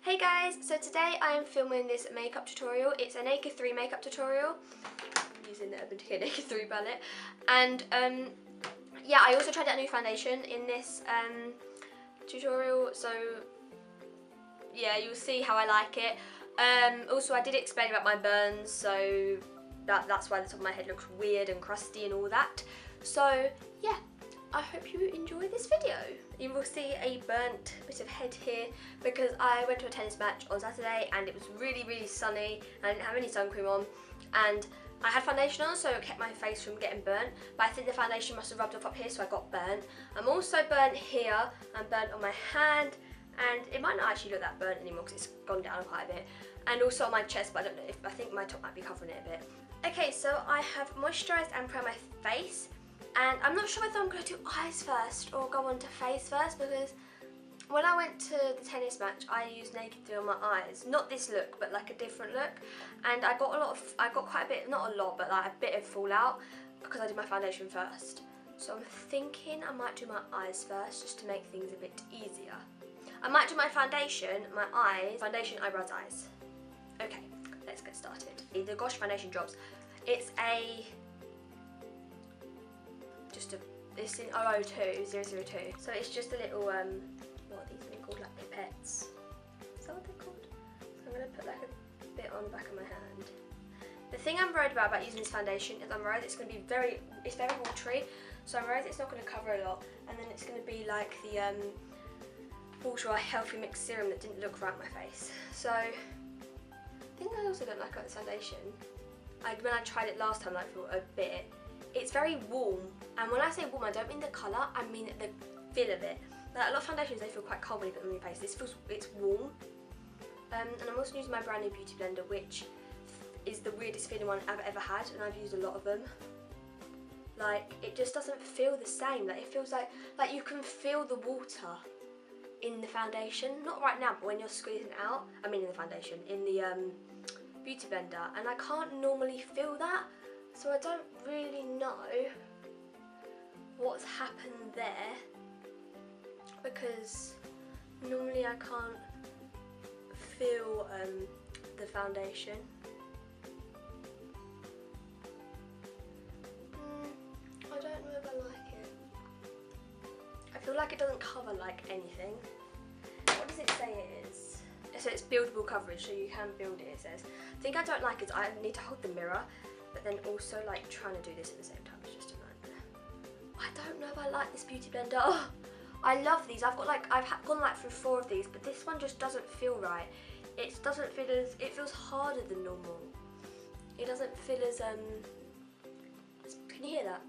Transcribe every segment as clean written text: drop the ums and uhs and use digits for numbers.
Hey guys, so today I am filming this makeup tutorial. It's a Naked 3 makeup tutorial. I'm using the Urban Decay Naked 3 palette. And yeah, I also tried out a new foundation in this tutorial, so yeah, you'll see how I like it. Also, I did explain about my burns, so that's why the top of my head looks weird and crusty and all that. So yeah, I hope you enjoy this video. You will see a burnt bit of head here because I went to a tennis match on Saturday and it was really sunny and I didn't have any sun cream on, and I had foundation on, so it kept my face from getting burnt, but I think the foundation must have rubbed off up here, so I got burnt. I'm also burnt here, I'm burnt on my hand, and it might not actually look that burnt anymore because it's gone down quite a bit, and also on my chest, but I don't know if, I think my top might be covering it a bit. Okay, so I have moisturised and primed my face, and I'm not sure whether I'm going to do eyes first or go on to face first, because when I went to the tennis match I used Naked 3 on my eyes. Not this look, but like a different look, and I got quite a bit, not a lot, but like a bit of fallout because I did my foundation first. So I'm thinking I might do my eyes first just to make things a bit easier. I might do my foundation, my eyes, foundation, eyebrows, eyes. Okay, let's get started. The Gosh foundation drops. It's it's in 002. So it's just a little, what are these things called, like pipettes? Is that what they're called? So I'm going to put like a bit on the back of my hand. The thing I'm worried about using this foundation is I'm worried it's going to be very watery. So I'm worried it's not going to cover a lot, and then it's going to be like the Water or Healthy Mix serum that didn't look right on my face. So I think I also don't like about this foundation. When I tried it last time, like for a bit, it's very warm, and when I say warm I don't mean the colour, I mean the feel of it. Like a lot of foundations, they feel quite cold when you put them on your face. It's warm. And I'm also using my brand new beauty blender, which is the weirdest feeling one I've ever had, and I've used a lot of them. Like, it just doesn't feel the same. Like, it feels like you can feel the water in the foundation. Not right now, but when you're squeezing it out, I mean in the foundation, in the beauty blender, and I can't normally feel that, so I don't really know what's happened there, because normally I can't feel the foundation. I don't know if I like it. I feel like it doesn't cover like anything. What does it say it is? So it's buildable coverage, so you can build it, it says. The thing I don't like is I need to hold the mirror, but then also like trying to do this at the same time is just a nightmare. I don't know if I like this beauty blender. Oh, I love these. I've gone like through 4 of these, but this one just doesn't feel right. It doesn't feel as, it feels harder than normal. It doesn't feel as can you hear that?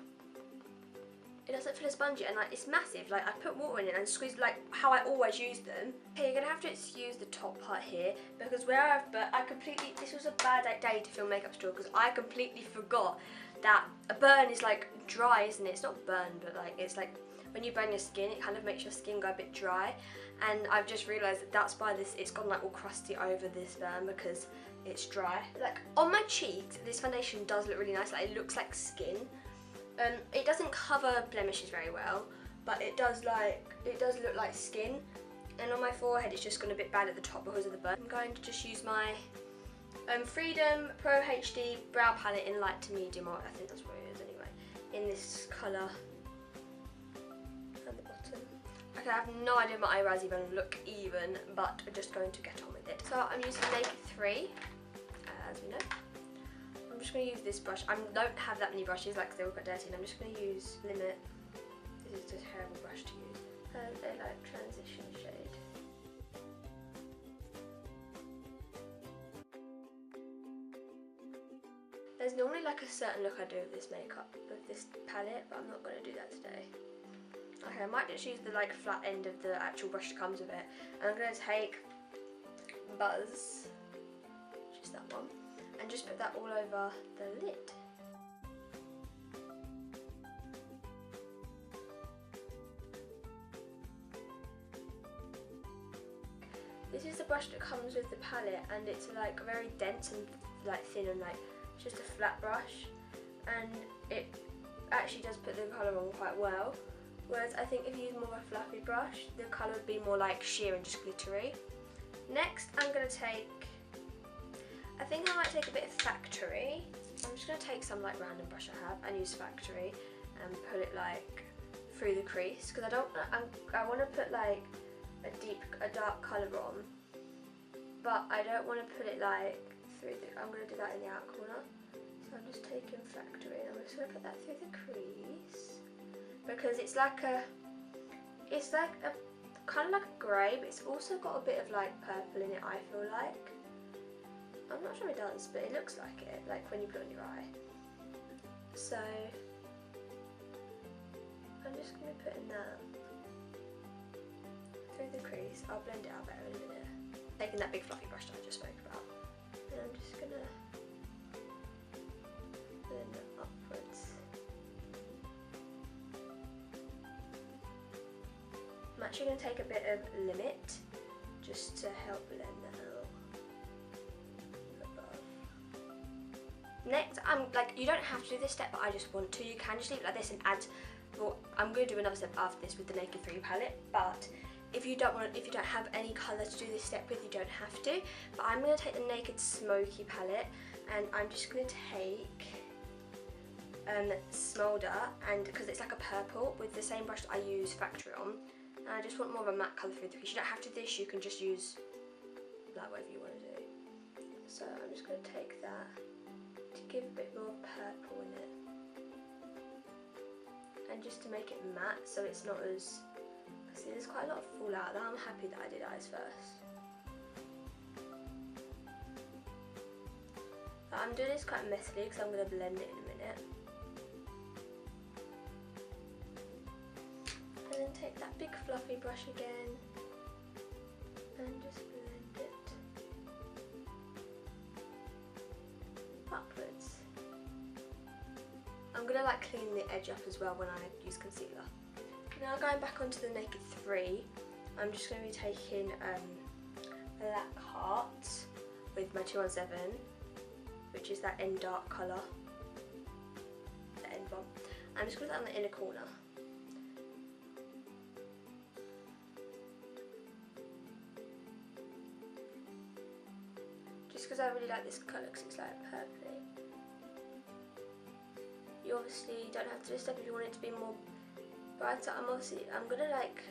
It doesn't feel as spongy, and like it's massive. Like I put water in it and squeezed like how I always use them. Okay, you're gonna have to excuse the top part here because this was a bad day to film makeup tutorial because I completely forgot that a burn is like dry, isn't it? It's not burn, but like it's like when you burn your skin, it kind of makes your skin go a bit dry. And I've just realised that that's why it's gone like all crusty over this burn, because it's dry. Like on my cheeks, this foundation does look really nice. Like it looks like skin. It doesn't cover blemishes very well, but it does look like skin. And on my forehead it's just gone a bit bad at the top because of the burn. I'm going to just use my Freedom Pro HD brow palette in light to medium, or I think that's what it is anyway, in this colour at the bottom. Okay, I have no idea if my eyebrows even look even, but I'm just going to get on with it. So I'm using Naked 3, as we know. I'm just going to use this brush. I don't have that many brushes, like they all got dirty, and I'm just going to use Limit. This is a terrible brush to use. They like transition shade. There's normally like a certain look I do with this makeup, with this palette, but I'm not going to do that today. Okay, I might just use the like flat end of the actual brush that comes with it. And I'm going to take Buzz, which is that one, and just put that all over the lid. This is the brush that comes with the palette, and it's like very dense and like thin, and like it's just a flat brush, and it actually does put the colour on quite well. Whereas I think if you use more of a fluffy brush, the colour would be more like sheer and just glittery. Next I'm going to take, I think I might take a bit of Factory. I'm just going to take some like random brush I have and use Factory and put it like through the crease, because I want to put like a dark colour on, but I don't want to put it like through the, I'm going to do that in the outer corner. So I'm just taking Factory and I'm just going to put that through the crease, because it's like a kind of like a grey, but it's also got a bit of like purple in it, I feel like. I'm not sure it does, but it looks like it, like when you put it on your eye. So I'm just going to put in that through the crease. I'll blend it out better in a minute. Taking that big fluffy brush that I just spoke about, and I'm just going to blend it upwards. I'm actually going to take a bit of Limit just to help blend that out above. Next, you don't have to do this step, but I just want to. You can just leave it like this and add. Well, I'm going to do another step after this with the Naked 3 palette, but if you don't have any colour to do this step with, you don't have to. But I'm going to take the Naked Smoky palette, and I'm just going to take Smolder, and because it's like a purple, with the same brush that I use Factory on. And I just want more of a matte colour through the crease. You don't have to do this, you can just use like whatever you want to do. So I'm just going to take that to give a bit more purple in it. And just to make it matte, so it's not as, see there's quite a lot of fallout there. I'm happy that I did eyes first. But I'm doing this quite messily because I'm going to blend it in a minute. And then take that big fluffy brush again and just blend it upwards. I'm going to like clean the edge up as well when I use concealer. Now going back onto the Naked 3, I'm just going to be taking Black Heart with my 217, which is that end dark colour, the end one. I'm just going to put that on the inner corner. Just because I really like this colour because it's like purpley. You obviously don't have to do this step if you want it to be more brighter. I'm gonna like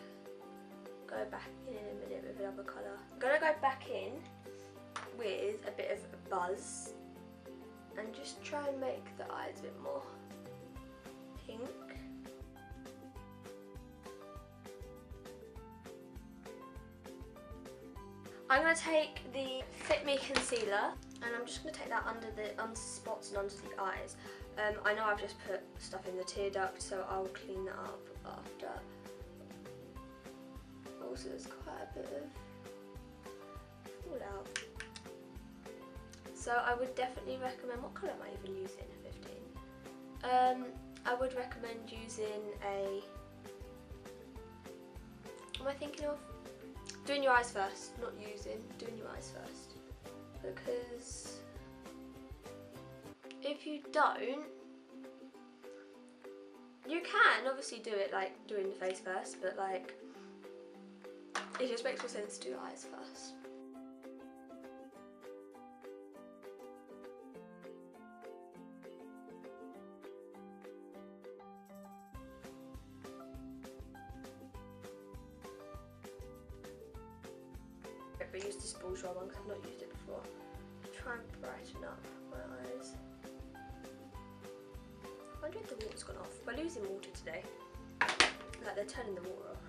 go back in a minute with another colour. I'm gonna go back in with a bit of buzz and just try and make the eyes a bit more pink. I'm going to take the Fit Me concealer and I'm just going to take that under the spots and under the eyes. I know I've just put stuff in the tear duct, so I'll clean that up after. Also, there's quite a bit of fallout. So I would definitely recommend, what colour am I even using at 15? I would recommend using a, what am I thinking of? Doing your eyes first, not using, doing your eyes first. Because if you don't, you can obviously do it like doing the face first, but like it just makes more sense to do eyes first. But use this bourgeois one because I've not used it before. Try and brighten up my eyes. I wonder if the water's gone off. We're losing water today. Like they're turning the water off.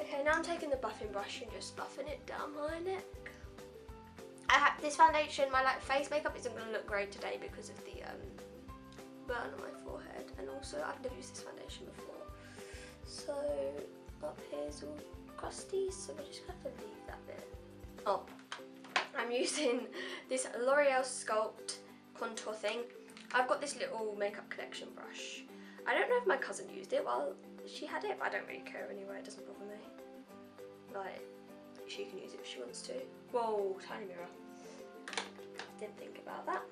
Okay, now I'm taking the buffing brush and just buffing it down my neck. This foundation, my like face makeup isn't going to look great today because of the burn on my forehead, and also I've never used this foundation before. So up here's all crusty, so we're just going to have to leave that bit. Oh, I'm using this L'Oreal Sculpt contour thing. I've got this little makeup collection brush. I don't know if my cousin used it while she had it, but I don't really care anyway, it doesn't bother me. Like, she can use it if she wants to. Whoa, tiny mirror. Didn't think about that.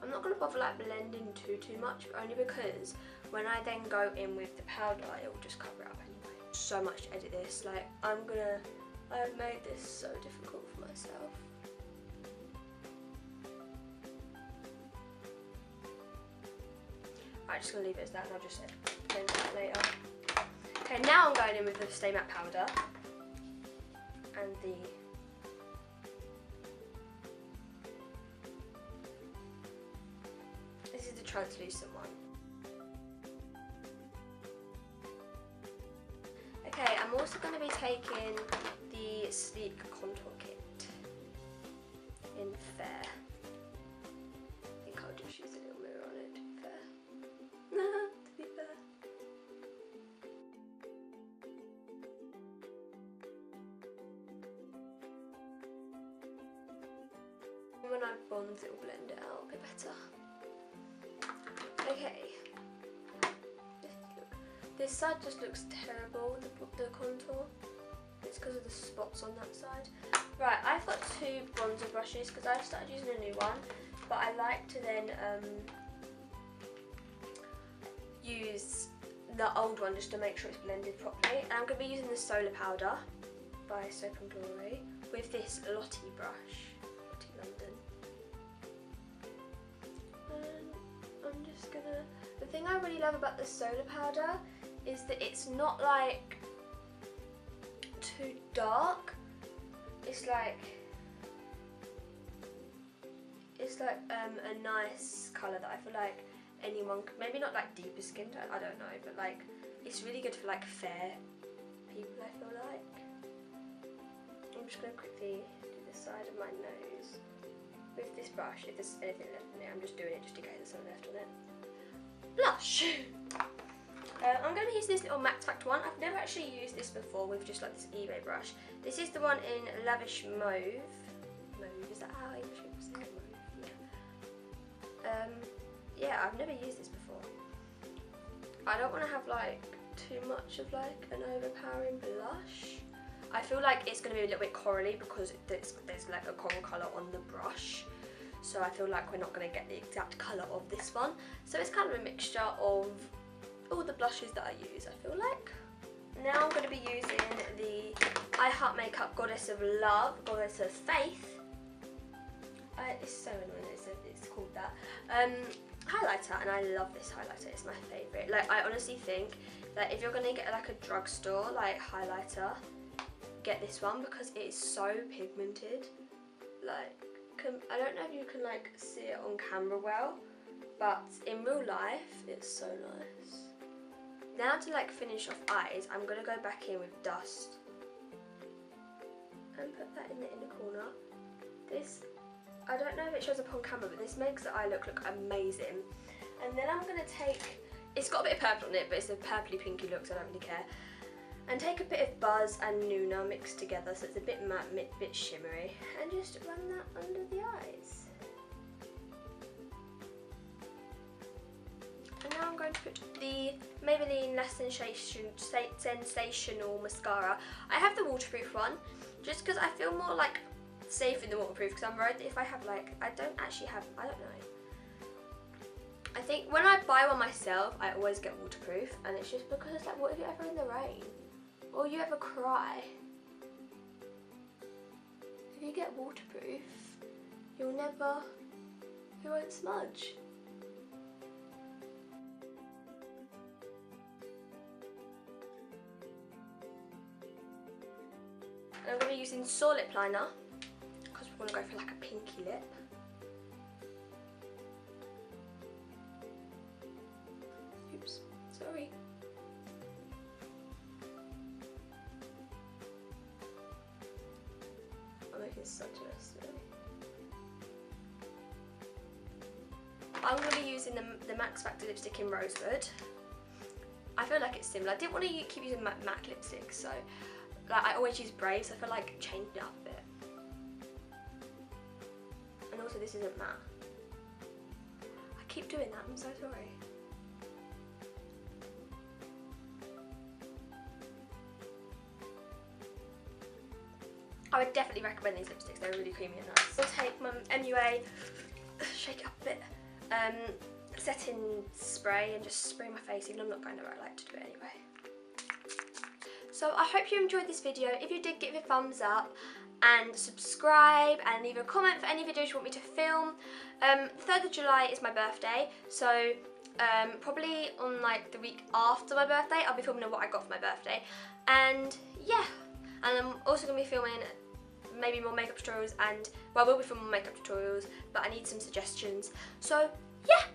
I'm not going to bother like blending too much, only because when I then go in with the powder, it will just cover it up anyway. So much to edit this, like I've made this so difficult for myself. I'm just going to leave it as that and I'll just blend that later. Okay, now I'm going in with the Stay Matte powder and this is the translucent one. Okay, I'm also going to be taking the Sleek Contour Kit in Fair. I think I'll just use a little mirror on it, to be fair. To be fair. When I bronze, it will blend it out a bit better. Okay. This side just looks terrible, the contour. It's because of the spots on that side. Right, I've got two bronzer brushes because I've started using a new one, but I like to then use the old one just to make sure it's blended properly. And I'm going to be using the Solar Powder by Soap and Glory with this Lottie brush, Lottie London. And I'm just gonna, the thing I really love about the Solar Powder is that it's not like too dark. It's like a nice colour that I feel like anyone could, maybe not like deeper skin tone, I don't know, but like it's really good for like fair people, I feel like. I'm just going to quickly do the side of my nose with this brush. If there's anything left in it, I'm just doing it just in case there's something left on it. Blush! I'm going to use this little Max Factor one. I've never actually used this before with just like this eBay brush. This is the one in Lavish Mauve. Mauve, is that how English people say it? Mauve, yeah. Yeah, I've never used this before. I don't want to have like too much of like an overpowering blush. I feel like it's going to be a little bit corally because there's like a coral colour on the brush. So I feel like we're not going to get the exact colour of this one. So it's kind of a mixture of all the blushes that I use, I feel like. Now I'm going to be using the I Heart Makeup Goddess of Love, Goddess of Faith. It's so annoying that it's called that. Highlighter, and I love this highlighter, it's my favourite. Like, I honestly think that if you're going to get like a drugstore like highlighter, get this one because it is so pigmented. Like, I don't know if you can like see it on camera well, but in real life it's so nice. Now to like finish off eyes, I'm going to go back in with dust and put that in the inner corner. This, I don't know if it shows up on camera, but this makes the eye look amazing. And then I'm going to take, it's got a bit of purple on it, but it's a purpley pinky look, so I don't really care. And take a bit of Buzz and Nuna mixed together so it's a bit matte, a bit shimmery, and just run that under the eyes. And now I'm going to put the Maybelline Less Sensational Mascara. I have the waterproof one, just because I feel more like safe in the waterproof, because I'm worried that if I have like, I don't know. I think when I buy one myself, I always get waterproof, and it's just because like, what if you're ever in the rain? Or you ever cry? If you get waterproof, you won't smudge. And I'm going to be using Soar Lip Liner, because we want to go for like a pinky lip. Oops, sorry. I'm making such a mess today. I'm going to be using the Max Factor lipstick in Rosewood. I feel like it's similar. I didn't want to keep using MAC lipstick, so like I always use Braves. I feel like changing it up a bit. And also this isn't matte. I keep doing that, I'm so sorry. I would definitely recommend these lipsticks, they're really creamy and nice. I'll take my MUA, shake it up a bit, setting spray and just spray my face, even though I'm not going to, I like to do it anyway. So I hope you enjoyed this video. If you did, give it a thumbs up and subscribe and leave a comment for any videos you want me to film. 3rd of July is my birthday, so probably on like the week after my birthday I'll be filming what I got for my birthday. And yeah, and I'm also going to be filming maybe more makeup tutorials, and well, I will be filming more makeup tutorials, but I need some suggestions. So yeah.